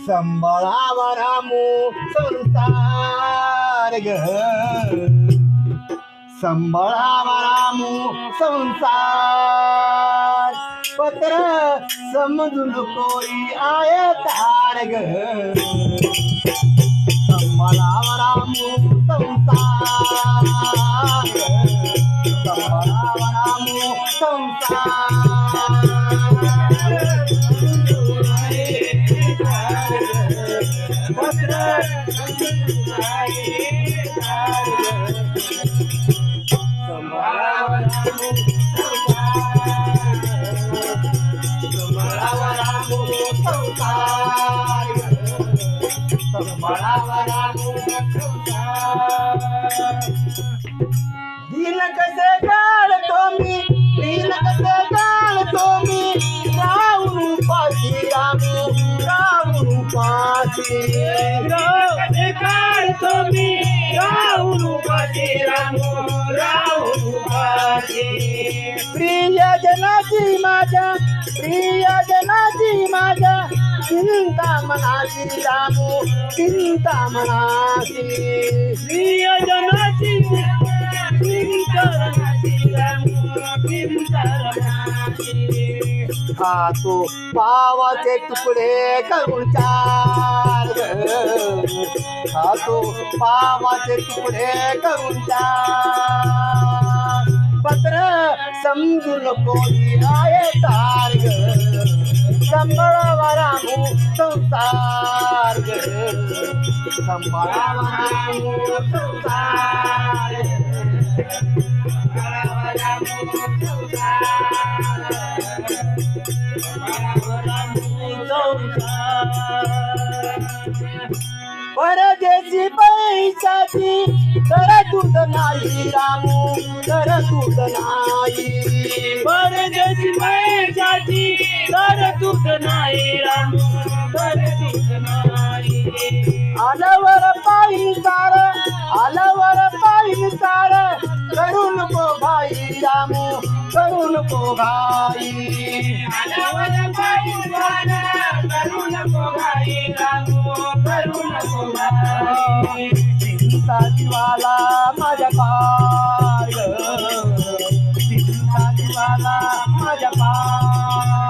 संबळावा रामू संसार ग संबळावा रामू संसार पत्र समजून कोई आये तार ग संबळावा रामू संसार संबळावा रामू दिन कसे गाळतो मी दिन कसे गाळतो मी राहून उपाशी रामू राहून उपाशी कसे काढतो मी राहून उपाशी रामू राहून उपाशी प्रियजनाची माझ्या चिंता मनाची रामू चिंता मनाची प्रियजनाची खातो पावाचे तुकडे करून चार खातो पावाचे तुकडे करून चार पत्र समजून कोणी आहे तार ग संबळावा रामू संसार ग संबळावा रामू संसार परदेशी पैशाची तरतूद नाही रामू तरतूद नाही परदेशी पैशाची तरतूद नाही रामू तरतूद नाही आल्यावर पाहिन सार करू नको भाई रामू करू नको भाई आल्यावर पाहिन सार करू नको भाई रामू करू नको भाई चिंता दिवाला माझ्या पार चिंता दिवाला माझ्या पार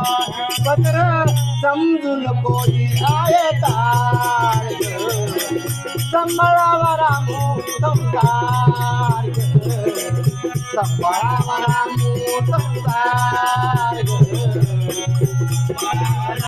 पत्र समजून कोणी आहे तार संबळावा रामू संसार संबळावा रामू संसार